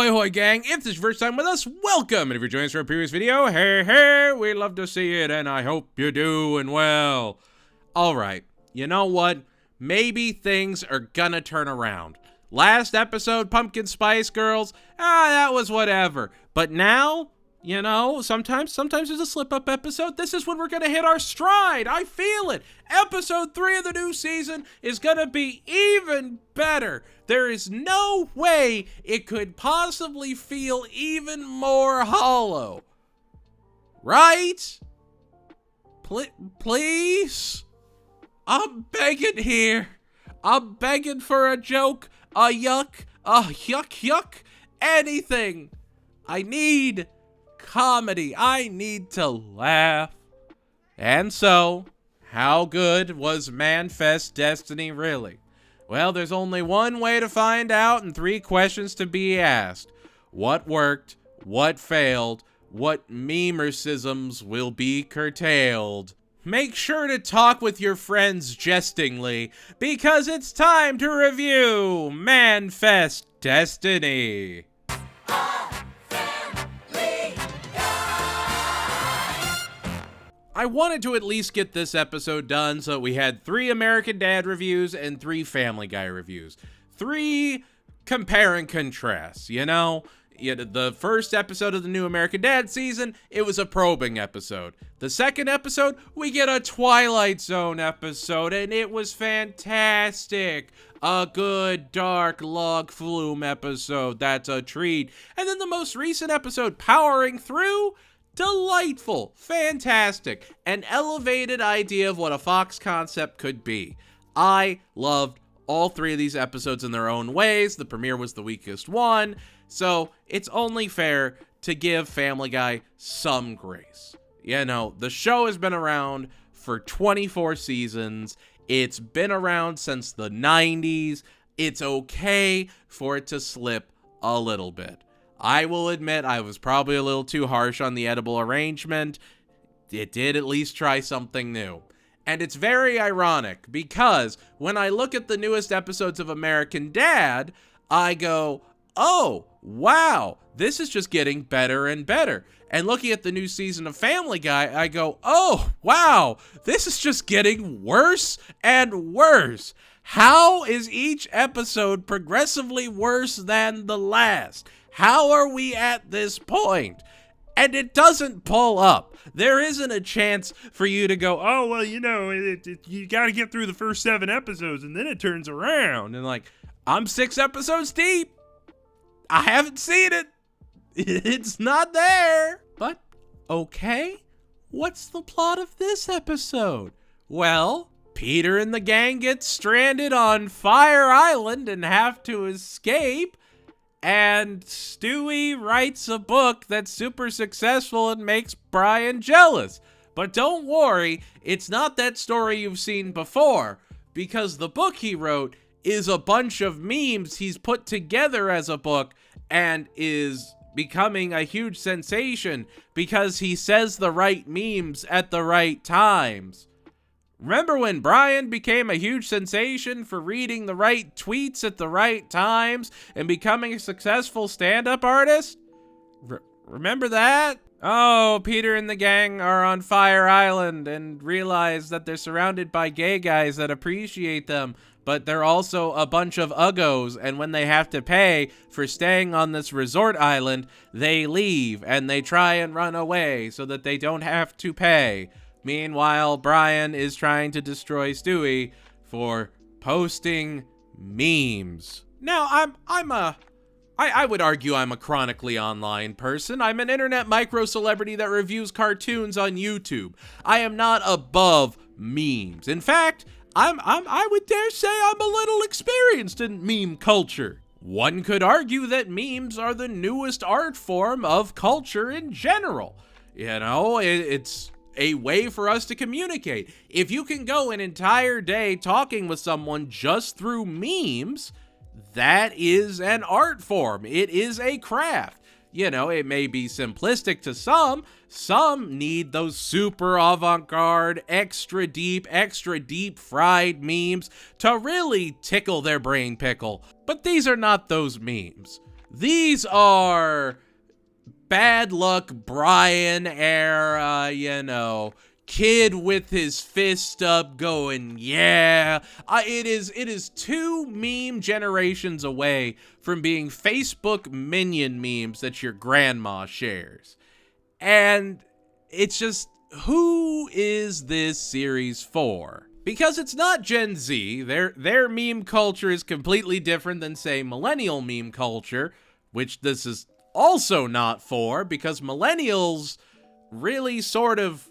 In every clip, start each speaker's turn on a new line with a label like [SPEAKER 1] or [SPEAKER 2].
[SPEAKER 1] Ahoy, ahoy, gang. If this is your first time with us, welcome. And if you're joining us from a previous video, hey, we love to see it, and I hope you're doing well. Alright, you know what? Maybe things are gonna turn around. Last episode, Pumpkin Spice Girls, that was whatever. But now, you know, sometimes there's a slip-up episode. This is when we're gonna hit our stride. I feel it. Episode 3 of the new season is gonna be even better. There is no way it could possibly feel even more hollow. Right? Please? I'm begging here. I'm begging for a joke, a yuck, anything. I need comedy. I need to laugh. And so, how good was Manifest Destiny really? Well, there's only one way to find out and 3 questions to be asked. What worked? What failed? What memercisms will be curtailed? Make sure to talk with your friends jestingly, because it's time to review Manifest Destiny. I wanted to at least get this episode done, so we had 3 American Dad reviews and 3 Family Guy reviews. 3 compare and contrast, you know? The first episode of the new American Dad season, it was a probing episode. The second episode, we get a Twilight Zone episode, and it was fantastic. A good, dark log flume episode, that's a treat. And then the most recent episode, Powering Through, delightful, fantastic, an elevated idea of what a Fox concept could be. I loved all 3 of these episodes in their own ways. The premiere was the weakest one, so it's only fair to give Family Guy some grace. You know, the show has been around for 24 seasons. It's been around since the 90s. It's okay for it to slip a little bit. I will admit I was probably a little too harsh on the edible arrangement. It did at least try something new. And it's very ironic because when I look at the newest episodes of American Dad, I go, oh, wow, this is just getting better and better. And looking at the new season of Family Guy, I go, oh, wow, this is just getting worse and worse. How is each episode progressively worse than the last? How are we at this point? And it doesn't pull up. There isn't a chance for you to go, oh, well, you know, you got to get through the first 7 episodes and then it turns around. And like, I'm 6 episodes deep. I haven't seen it. It's not there. But, okay, what's the plot of this episode? Well, Peter and the gang get stranded on Fire Island and have to escape. And Stewie writes a book that's super successful and makes Brian jealous. But don't worry, it's not that story you've seen before, because the book he wrote is a bunch of memes he's put together as a book and is becoming a huge sensation because he says the right memes at the right times. Remember when Brian became a huge sensation for reading the right tweets at the right times and becoming a successful stand-up artist? Remember that? Oh, Peter and the gang are on Fire Island and realize that they're surrounded by gay guys that appreciate them, but they're also a bunch of uggos, and when they have to pay for staying on this resort island, they leave and they try and run away so that they don't have to pay. Meanwhile, Brian is trying to destroy Stewie for posting memes. Now, I would argue I'm a chronically online person. I'm an internet micro-celebrity that reviews cartoons on YouTube. I am not above memes. In fact, I would dare say I'm a little experienced in meme culture. One could argue that memes are the newest art form of culture in general. You know, it's a way for us to communicate. If you can go an entire day talking with someone just through memes, that is an art form. It is a craft. You know, it may be simplistic to some. Some need those super avant-garde, extra deep fried memes to really tickle their brain pickle. But these are not those memes. These are bad luck Brian era, kid with his fist up going, yeah. It is two meme generations away from being Facebook minion memes that your grandma shares. And it's just, who is this series for? Because it's not Gen Z. Their meme culture is completely different than, say, millennial meme culture, which this is also not for, because millennials really sort of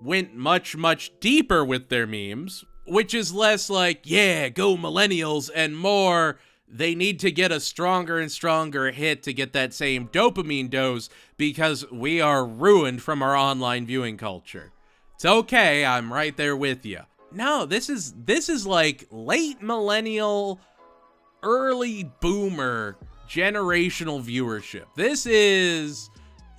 [SPEAKER 1] went much, much deeper with their memes, which is less like, yeah, go millennials, and more, they need to get a stronger and stronger hit to get that same dopamine dose because we are ruined from our online viewing culture. It's okay, I'm right there with you. No, this is like late millennial, early boomer generational viewership. This is,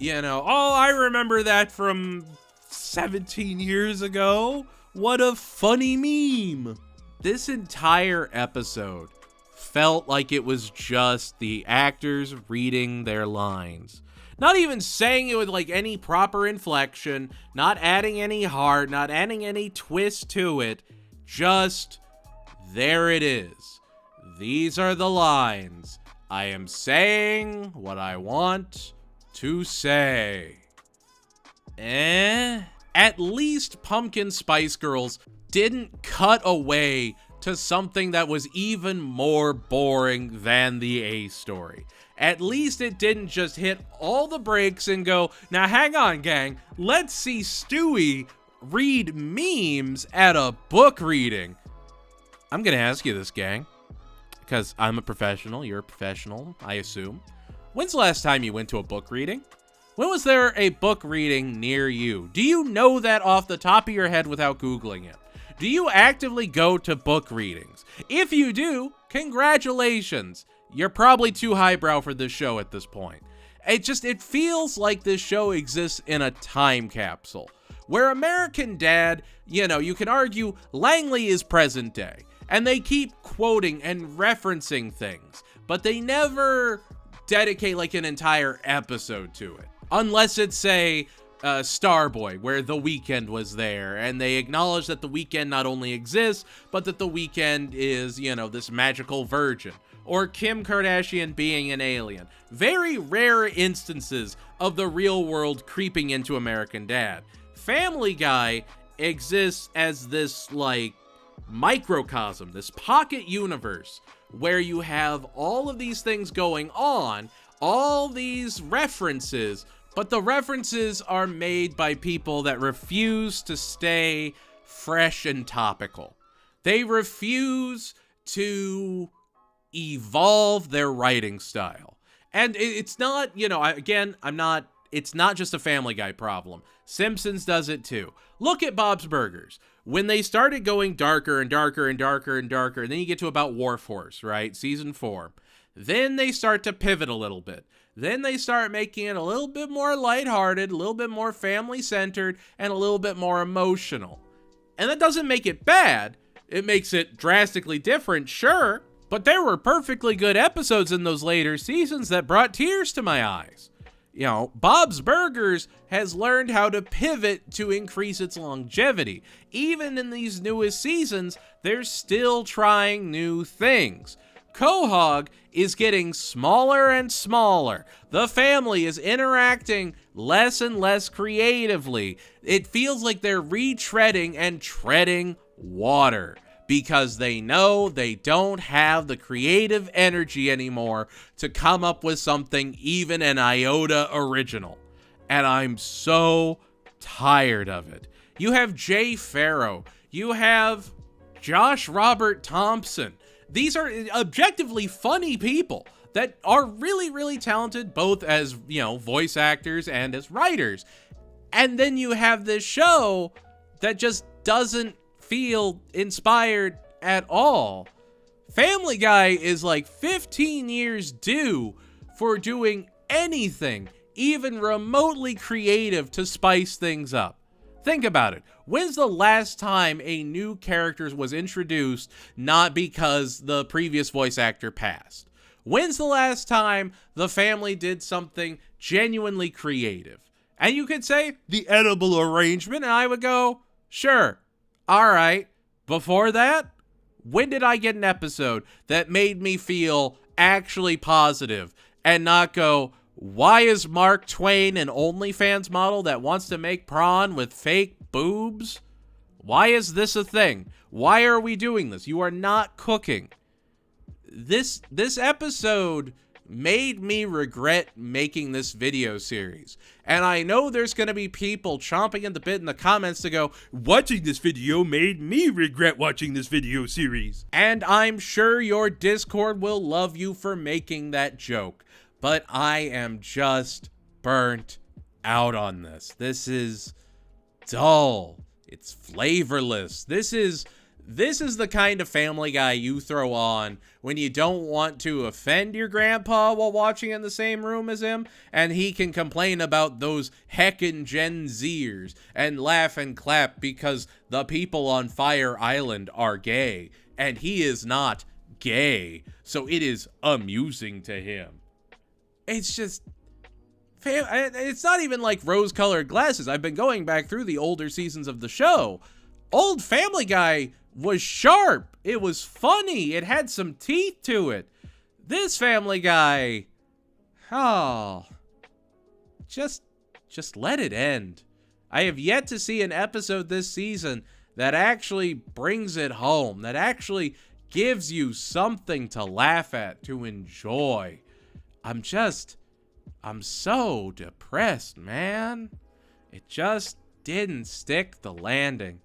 [SPEAKER 1] I remember that from 17 years ago. What a funny meme. This entire episode felt like it was just the actors reading their lines. Not even saying it with like any proper inflection, not adding any heart, not adding any twist to it. Just, there it is. These are the lines. I am saying what I want to say. At least Pumpkin Spice Girls didn't cut away to something that was even more boring than the A story. At least it didn't just hit all the brakes and go, now hang on, gang, let's see Stewie read memes at a book reading. I'm gonna ask you this, gang, because I'm a professional, you're a professional, I assume. When's the last time you went to a book reading? When was there a book reading near you? Do you know that off the top of your head without Googling it? Do you actively go to book readings? If you do, congratulations. You're probably too highbrow for this show at this point. It feels like this show exists in a time capsule, where American Dad, you can argue Langley is present day, and they keep quoting and referencing things, but they never dedicate like an entire episode to it. Unless it's, say, Starboy, where The Weeknd was there, and they acknowledge that The Weeknd not only exists, but that The Weeknd is, this magical virgin. Or Kim Kardashian being an alien. Very rare instances of the real world creeping into American Dad. Family Guy exists as this, microcosm, this pocket universe, where you have all of these things going on, all these references, but the references are made by people that refuse to stay fresh and topical. They refuse to evolve their writing style. And it's not, it's not just a Family Guy problem. Simpsons does it too. Look at Bob's Burgers. When they started going darker and darker and darker and darker, and then you get to about Wharf Horse, right? Season 4. Then they start to pivot a little bit. Then they start making it a little bit more lighthearted, a little bit more family-centered, and a little bit more emotional. And that doesn't make it bad. It makes it drastically different, sure. But there were perfectly good episodes in those later seasons that brought tears to my eyes. Bob's Burgers has learned how to pivot to increase its longevity. Even in these newest seasons, they're still trying new things. Quahog is getting smaller and smaller. The family is interacting less and less creatively. It feels like they're retreading and treading water because they know they don't have the creative energy anymore to come up with something even an iota original. And I'm so tired of it. You have Jay Farrow. You have Josh Robert Thompson. These are objectively funny people that are really, really talented, both as, voice actors and as writers. And then you have this show that just doesn't feel inspired at all. Family Guy is like 15 years due for doing anything, even remotely creative, to spice things up. Think about it. When's the last time a new character was introduced not because the previous voice actor passed? When's the last time the family did something genuinely creative? And you could say the edible arrangement, and I would go, sure, all right. Before that, when did I get an episode that made me feel actually positive and not go, why is Mark Twain an OnlyFans model that wants to make prawn with fake boobs? Why is this a thing? Why are we doing this? You are not cooking. This episode made me regret making this video series. And I know there's going to be people chomping at the bit in the comments to go, watching this video made me regret watching this video series. And I'm sure your Discord will love you for making that joke. But I am just burnt out on this. This is dull. It's flavorless. This is the kind of Family Guy you throw on when you don't want to offend your grandpa while watching in the same room as him, and he can complain about those heckin' Gen Zers and laugh and clap because the people on Fire Island are gay, and he is not gay, so it is amusing to him. It's just... It's not even like rose-colored glasses. I've been going back through the older seasons of the show. Old Family Guy was sharp. It was funny. It had some teeth to it. This Family Guy, just let it end. I have yet to see an episode this season that actually brings it home, that actually gives you something to laugh at, to enjoy. I'm so depressed, man. It just didn't stick the landing.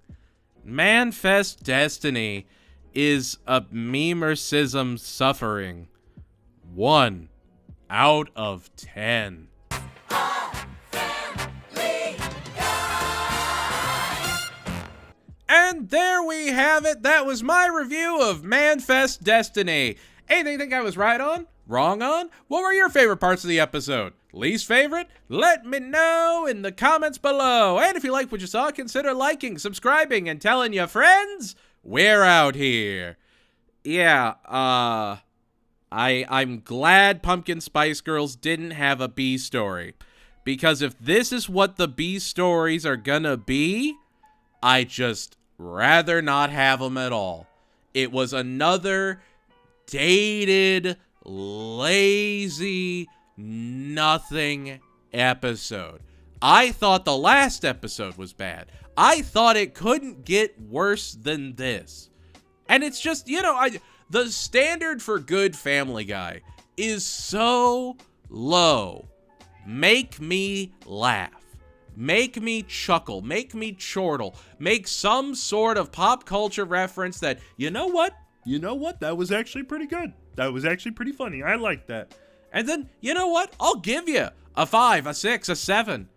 [SPEAKER 1] Manifest Destiny is a memercism suffering 1 out of 10. And there we have it. That was my review of Manifest Destiny. Anything you think I was right on? Wrong on? What were your favorite parts of the episode? Least favorite? Let me know in the comments below. And if you like what you saw, consider liking, subscribing, and telling your friends we're out here. Yeah, I'm glad Pumpkin Spice Girls didn't have a B story. Because if this is what the B stories are gonna be, I just rather not have them at all. It was another dated, lazy, nothing episode. I thought the last episode was bad. I thought it couldn't get worse than this. And it's just, the standard for good Family Guy is so low. Make me laugh. Make me chuckle. Make me chortle. Make some sort of pop culture reference that, you know what? That was actually pretty good. That was actually pretty funny. I like that. And then, you know what? I'll give you a 5, a 6, a 7.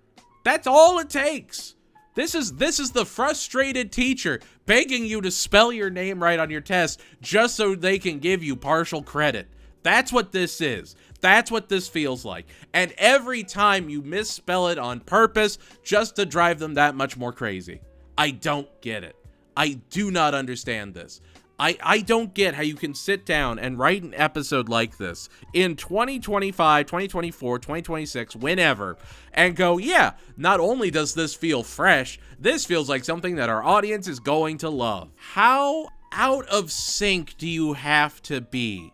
[SPEAKER 1] That's all it takes. This is the frustrated teacher begging you to spell your name right on your test just so they can give you partial credit. That's what this is. That's what this feels like. And every time you misspell it on purpose just to drive them that much more crazy. I don't get it. I do not understand this. I don't get how you can sit down and write an episode like this in 2025, 2024, 2026, whenever, and go, yeah, not only does this feel fresh, this feels like something that our audience is going to love. How out of sync do you have to be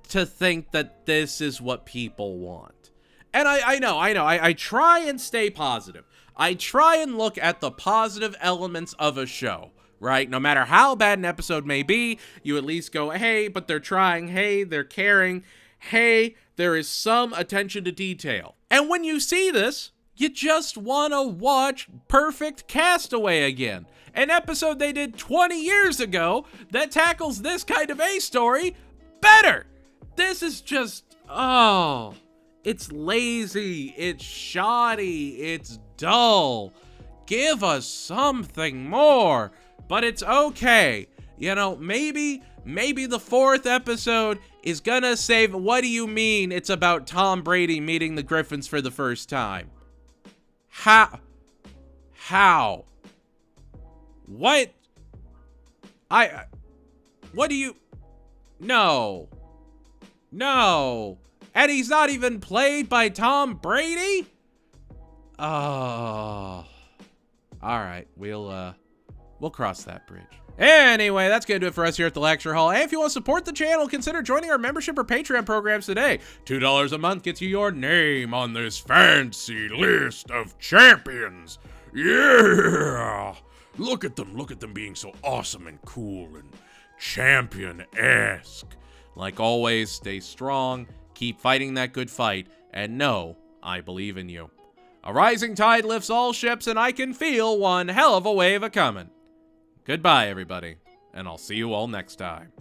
[SPEAKER 1] to think that this is what people want? And I know. I try and stay positive. I try and look at the positive elements of a show. Right? No matter how bad an episode may be, you at least go, hey, but they're trying. Hey, they're caring. Hey, there is some attention to detail. And when you see this, you just want to watch Perfect Castaway again. An episode they did 20 years ago that tackles this kind of a story better. This is just, it's lazy. It's shoddy. It's dull. Give us something more. But it's okay. Maybe the 4th episode is gonna save. What do you mean it's about Tom Brady meeting the Griffins for the first time? How? What? What do you... No. No. And he's not even played by Tom Brady? Oh. All right. We'll cross that bridge. Anyway, that's going to do it for us here at the Lecture Hall. And if you want to support the channel, consider joining our membership or Patreon programs today. $2 a month gets you your name on this fancy list of champions. Yeah! Look at them being so awesome and cool and champion-esque. Like always, stay strong, keep fighting that good fight, and know I believe in you. A rising tide lifts all ships, and I can feel one hell of a wave a-coming. Goodbye, everybody, and I'll see you all next time.